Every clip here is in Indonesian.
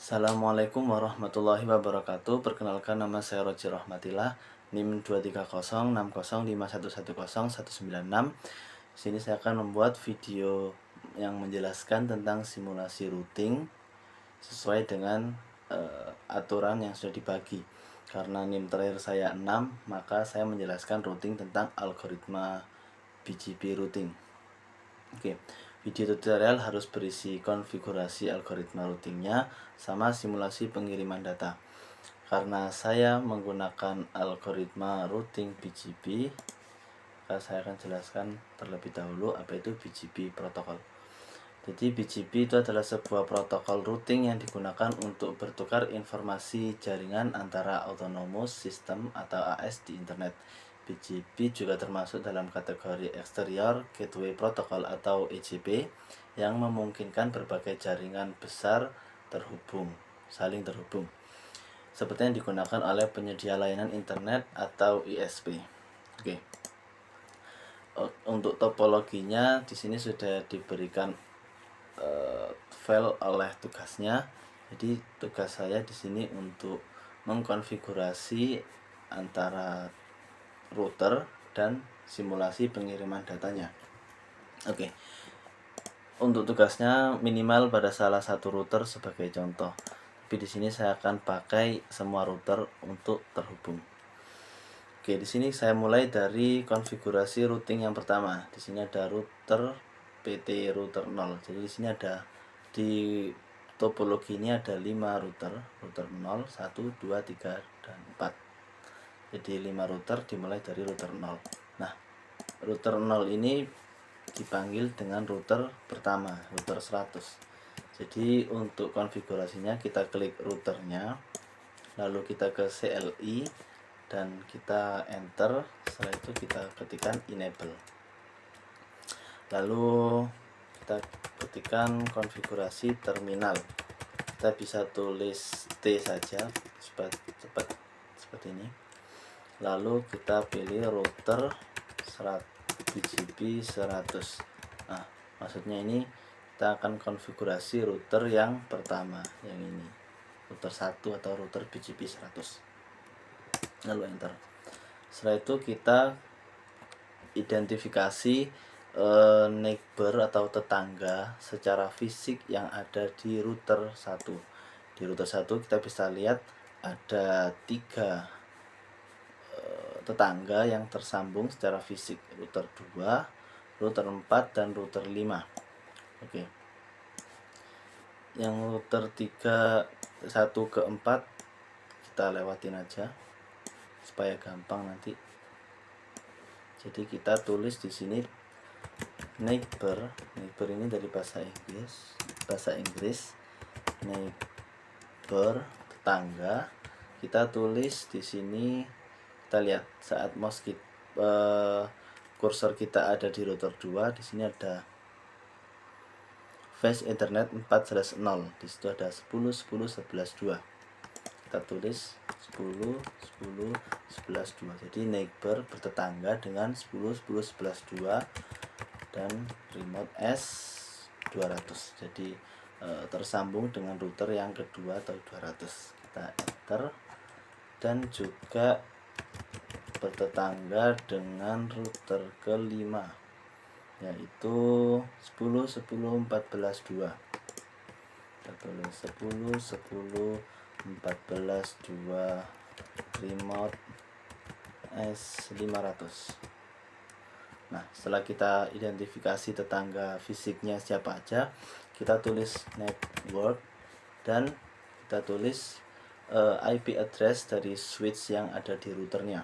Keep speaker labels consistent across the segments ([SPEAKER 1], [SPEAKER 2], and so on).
[SPEAKER 1] Assalamualaikum warahmatullahi wabarakatuh. Perkenalkan, nama saya Roji Rahmatillah, NIM 2306051110196. Di sini saya akan membuat video yang menjelaskan tentang simulasi routing sesuai dengan aturan yang sudah dibagi. Karena NIM terakhir saya 6, maka saya menjelaskan routing tentang algoritma BGP routing. Oke, video tutorial harus berisi konfigurasi algoritma routingnya sama simulasi pengiriman data. Karena saya menggunakan algoritma routing BGP, maka saya akan jelaskan terlebih dahulu apa itu BGP protokol. Jadi BGP itu adalah sebuah protokol routing yang digunakan untuk bertukar informasi jaringan antara autonomous system atau AS di internet. BGP juga termasuk dalam kategori Exterior Gateway Protocol atau EGP yang memungkinkan berbagai jaringan besar saling terhubung, seperti yang digunakan oleh penyedia layanan internet atau ISP. Oke. Untuk topologinya di sini sudah diberikan file oleh tugasnya. Jadi tugas saya di sini untuk mengkonfigurasi antara router dan simulasi pengiriman datanya. Oke. Untuk tugasnya minimal pada salah satu router sebagai contoh. Tapi di sini saya akan pakai semua router untuk terhubung. Oke, di sini saya mulai dari konfigurasi routing yang pertama. Di sini ada router PT router 0. Jadi di sini ada di topologi ini ada 5 router 0, 1, 2, 3, dan 4. Jadi 5 router dimulai dari router 0. Nah, router 0 ini dipanggil dengan router pertama, router 100. Jadi untuk konfigurasinya kita klik routernya, lalu kita ke CLI dan kita enter. Setelah itu kita ketikkan enable, lalu kita ketikkan konfigurasi terminal. Kita bisa tulis T saja cepat seperti ini. Lalu kita pilih router BGP 100. Nah, maksudnya ini kita akan konfigurasi router yang pertama, yang ini, router 1 atau router BGP 100. Lalu enter. Setelah itu kita identifikasi neighbor atau tetangga secara fisik yang ada di router 1. Di router 1 kita bisa lihat ada 3 tetangga yang tersambung secara fisik, router 2, router 4, dan router 5. Oke. Yang router 3, 1 ke 4 kita lewatin aja supaya gampang nanti. Jadi kita tulis di sini neighbor ini dari bahasa Inggris, neighbor tetangga. Kita tulis di sini, kita lihat saat mouse kursor kita ada di router 2, di sini ada fast internet 4/0. Di situ ada 10 10 11 2. Kita tulis 10 10 11 2. Jadi neighbor bertetangga dengan 10 10 11 2 dan remote S 200. Jadi tersambung dengan router yang kedua atau 200. Kita enter. Dan juga bertetangga dengan router kelima, yaitu 10 10 14 2. Kita tulis 10 10 14 2 remote S 500. Nah, setelah kita identifikasi tetangga fisiknya siapa aja, kita tulis network dan kita tulis IP address dari switch yang ada di routernya.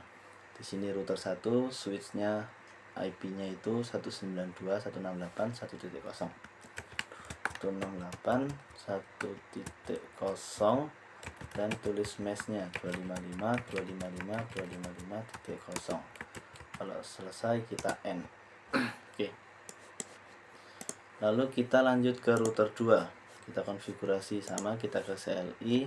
[SPEAKER 1] Di sini router 1, switchnya IP-nya itu 192.168.1.0. 168.1.0 dan tulis mesh-nya 255.255.255.0. Kalau selesai kita end. Oke. Lalu kita lanjut ke router 2. Kita konfigurasi sama, kita ke CLI,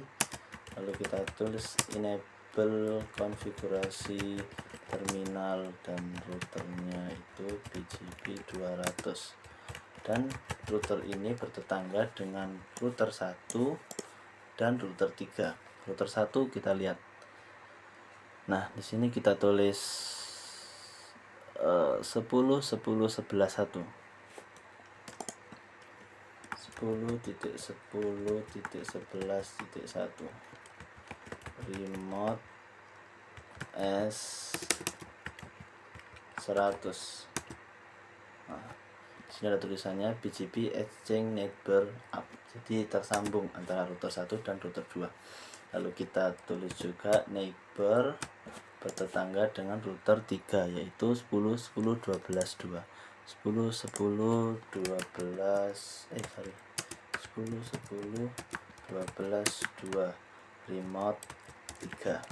[SPEAKER 1] lalu kita tulis enable konfigurasi terminal dan routernya itu BGP 200. Dan router ini bertetangga dengan router 1 dan router 3. Router 1 kita lihat. Nah, di sini kita tulis 10 10 11 1. 10.10.11.1 remote S 100. Nah, di sini ada tulisannya BGP Exchange Neighbor Up. Jadi tersambung antara router 1 dan router 2. Lalu kita tulis juga neighbor bertetangga dengan router 3, yaitu 10 10 12 2. 10 10 12 10 10 12 2 remote 300.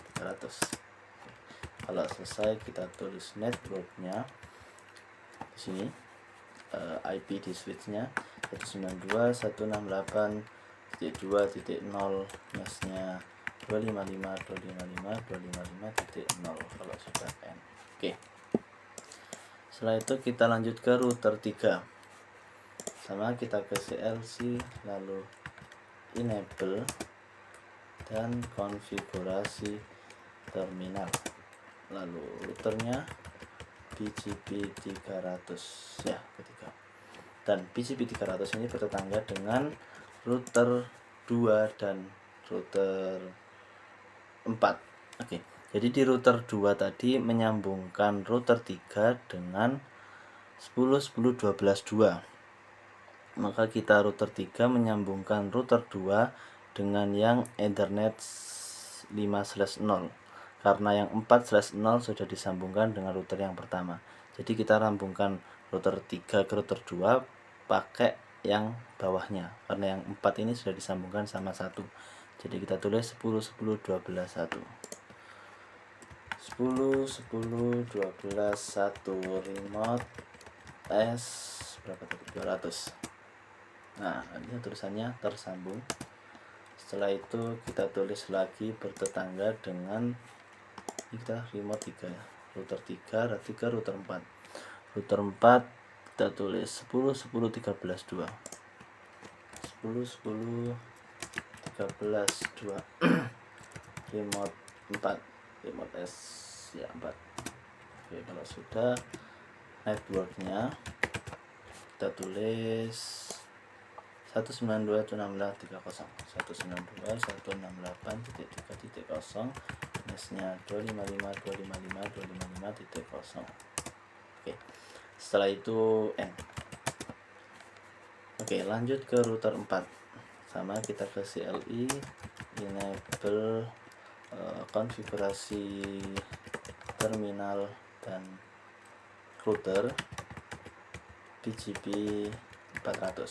[SPEAKER 1] Kalau selesai kita tulis networknya di sini, IP di switchnya 192.168.2.0, mesnya 255.255.255.0 kalau sudah N. Oke. Setelah itu kita lanjut ke router 3. Sama, kita ke CLC, lalu enable dan konfigurasi terminal. Lalu routernya BGP 300 ya, ketiga. Dan BGP 300 ini bertetangga dengan router 2 dan router 4. Oke. Jadi di router 2 tadi menyambungkan router 3 dengan 10 10 12 2. Maka kita router 3 menyambungkan router 2 dengan yang Ethernet 5/0. Karena yang 4/0 sudah disambungkan dengan router yang pertama. Jadi kita rambungkan router 3 ke router 2 pakai yang bawahnya. Karena yang 4 ini sudah disambungkan sama 1. Jadi kita tulis 10 10 12 1. 10 10 12 1 remote S berapa tadi? 200. Nah, ini tulisannya tersambung. Setelah itu kita tulis lagi bertetangga dengan kita remote 3 ya. Router 3, router 4. Router 4 kita tulis 10 10 13 2. 10 10 13 2 remote 4, remote S ya 4. Oke, kalau sudah networknya kita tulis 192.168.3.0 192.168.3.0, mesnya 255.255.255.0. Oke, setelah itu N. Oke, lanjut ke router 4. Sama, kita ke CLI, enable konfigurasi terminal dan router BGP 400.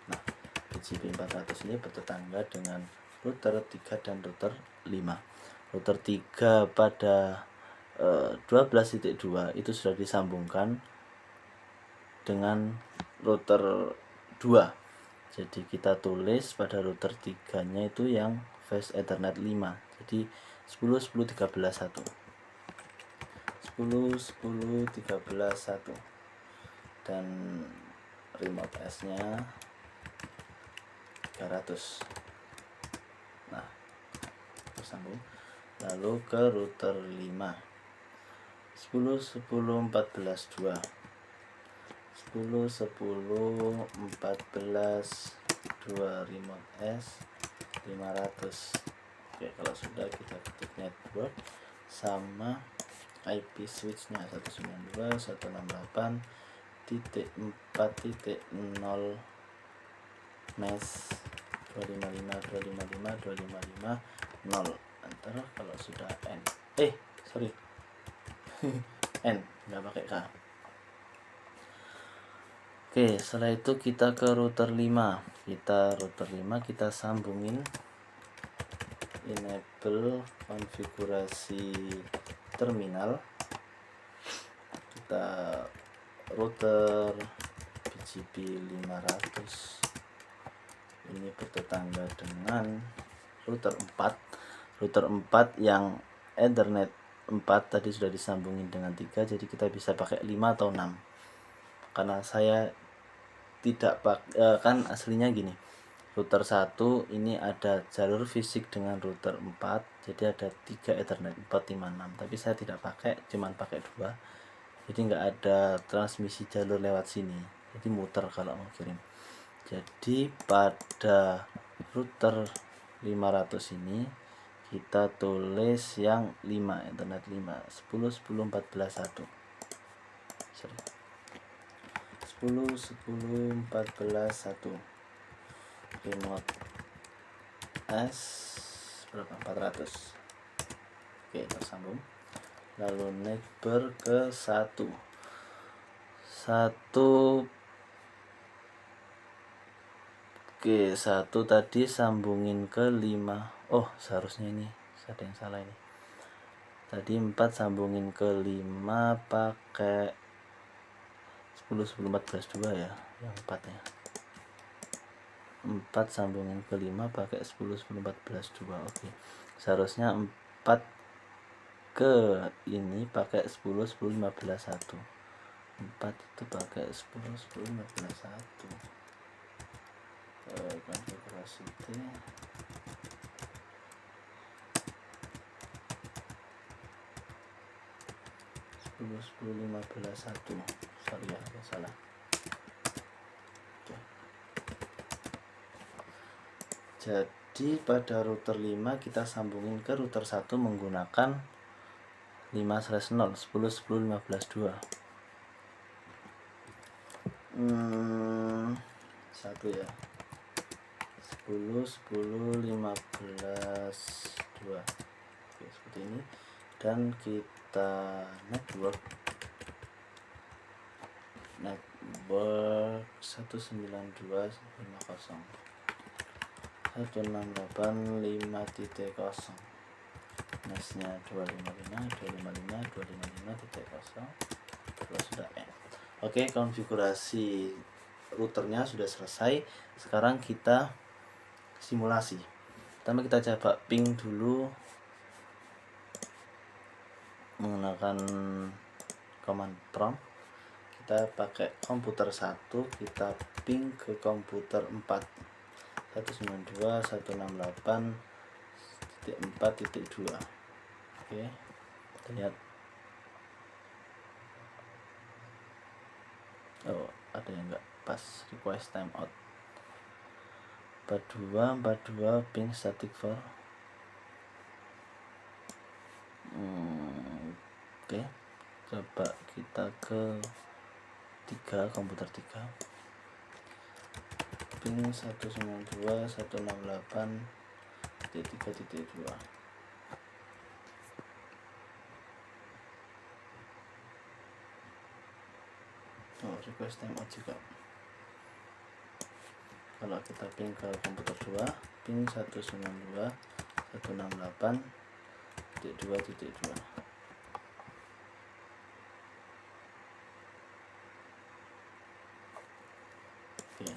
[SPEAKER 1] Nah, BGP 400 ini bertetangga dengan router 3 dan router 5. Router 3 pada 12.2 itu sudah disambungkan dengan router 2. Jadi kita tulis pada router 3-nya itu yang Fast Ethernet 5. Jadi 10 10 13 1. 10 10 13 1. Dan remote S-nya 300. Nah, tersambung. Lalu ke router 5. 10 10 14 2. 10 10 14 2 remote S 500. Oke, kalau sudah kita ketik network sama IP switchnya 192.168.4.0 mesh 255.255.255.0. Enter kalau sudah N. N, nggak pakai K. Oke, setelah itu kita ke router 5. Kita sambungin enable konfigurasi terminal. Kita router BGP 500 ini bertetangga dengan router 4. Router 4 yang Ethernet 4 tadi sudah disambungin dengan 3, jadi kita bisa pakai 5 atau 6. Karena saya tidak kan aslinya gini, router 1 ini ada jalur fisik dengan router 4, jadi ada 3 Ethernet 4, 5, 6, tapi saya tidak pakai, cuman pakai 2, jadi nggak ada transmisi jalur lewat sini, jadi muter kalau mau kirim. Jadi pada router 500 ini kita tulis yang 5, Ethernet 5, 10 10 14 1. Sorry. 10 10 14 1. Remote S berapa? 400. Oke, tersambung. Lalu neighbor ke 1. 1. Oke, 1 tadi sambungin ke 5. Oh, seharusnya ini ada yang salah ini. Tadi 4 sambungin ke 5 pakai 10 10 14 2 ya, yang 4 ya. 4 sambungin ke 5 pakai 10 10 14 2. Oke. Seharusnya 4 ke ini pakai 10 10 15 1. 4 itu pakai 10 10 15 1. Konfigurasi T 10 10 15 1. Sorry ya, salah. Jadi pada router 5 kita sambungin ke router 1 menggunakan 5/0 10 10 15 2. 1 ya. 10 10 15 2. Oke, seperti ini. Dan kita network 192.50 168.5.0, mesnya 255.255.255.0, terus sudah end. Oke, konfigurasi routernya sudah selesai. Sekarang kita simulasi. Pertama kita coba ping dulu menggunakan command prompt. Kita pakai komputer 1, kita ping ke komputer 4, 192.168.4.2. Oke, kita lihat. Oh, ada yang enggak pas, request timeout. 42 ping static for. Oke, coba kita ke 3, komputer 3, ping 192.168.3.2. Oh, request timeout juga. Kalau kita ping ke komputer 2, ping 192.168.2.2. Oke,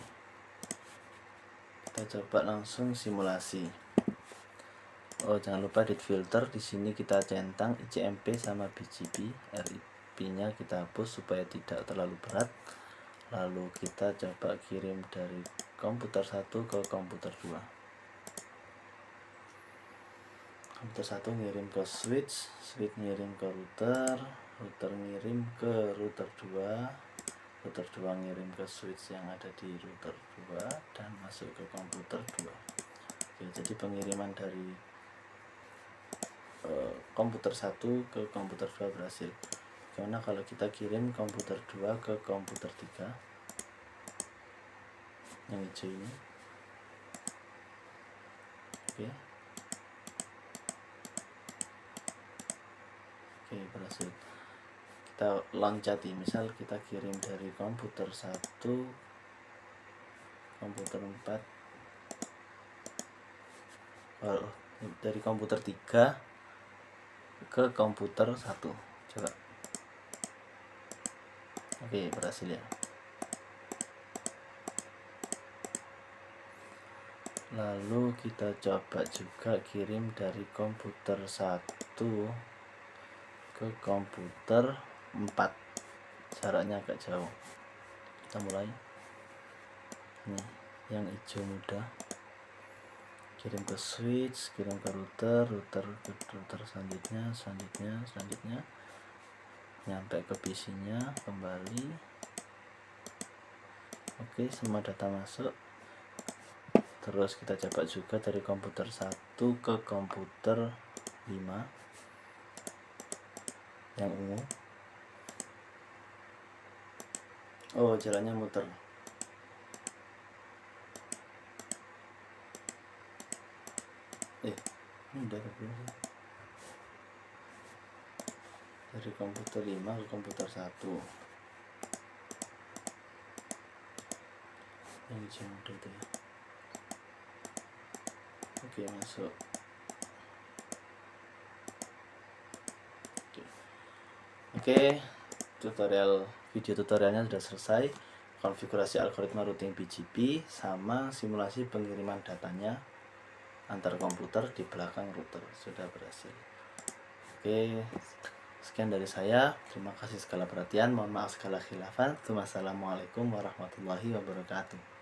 [SPEAKER 1] kita coba langsung simulasi. Oh, jangan lupa edit filter. Di sini kita centang ICMP sama BGP. RIP-nya kita hapus supaya tidak terlalu berat. Lalu kita coba kirim dari komputer 1 ke komputer 2. Komputer 1 ngirim ke switch, switch ngirim ke router, router ngirim ke router 2, router 2 ngirim ke switch yang ada di router 2 dan masuk ke komputer 2. Oke, jadi pengiriman dari komputer 1 ke komputer 2 berhasil. Bagaimana kalau kita kirim komputer 2 ke komputer 3 yang hijau ini? Oke, berhasil. Kita loncati, misal kita kirim dari komputer 1 komputer 4, dari komputer 3 ke komputer 1. Coba. Oke, berhasil ya. Lalu kita coba juga kirim dari komputer 1 ke komputer 4. Jaraknya agak jauh. Kita mulai. Nih, yang hijau muda. kirim ke switch, kirim ke router ke router selanjutnya nyampe ke PC nya kembali. Oke, semua data masuk. Terus kita coba juga dari komputer 1 ke komputer 5 yang ungu. Oh, jalannya muter. Ini udah tapi dari komputer 5 ke komputer 1 yang hijau muda itu ya. Oke, masuk. Oke, video tutorialnya sudah selesai. Konfigurasi algoritma routing BGP sama simulasi pengiriman datanya antar komputer di belakang router sudah berhasil. Oke, sekian dari saya. Terima kasih segala perhatian. Mohon maaf segala khilafan. Wassalamualaikum warahmatullahi wabarakatuh.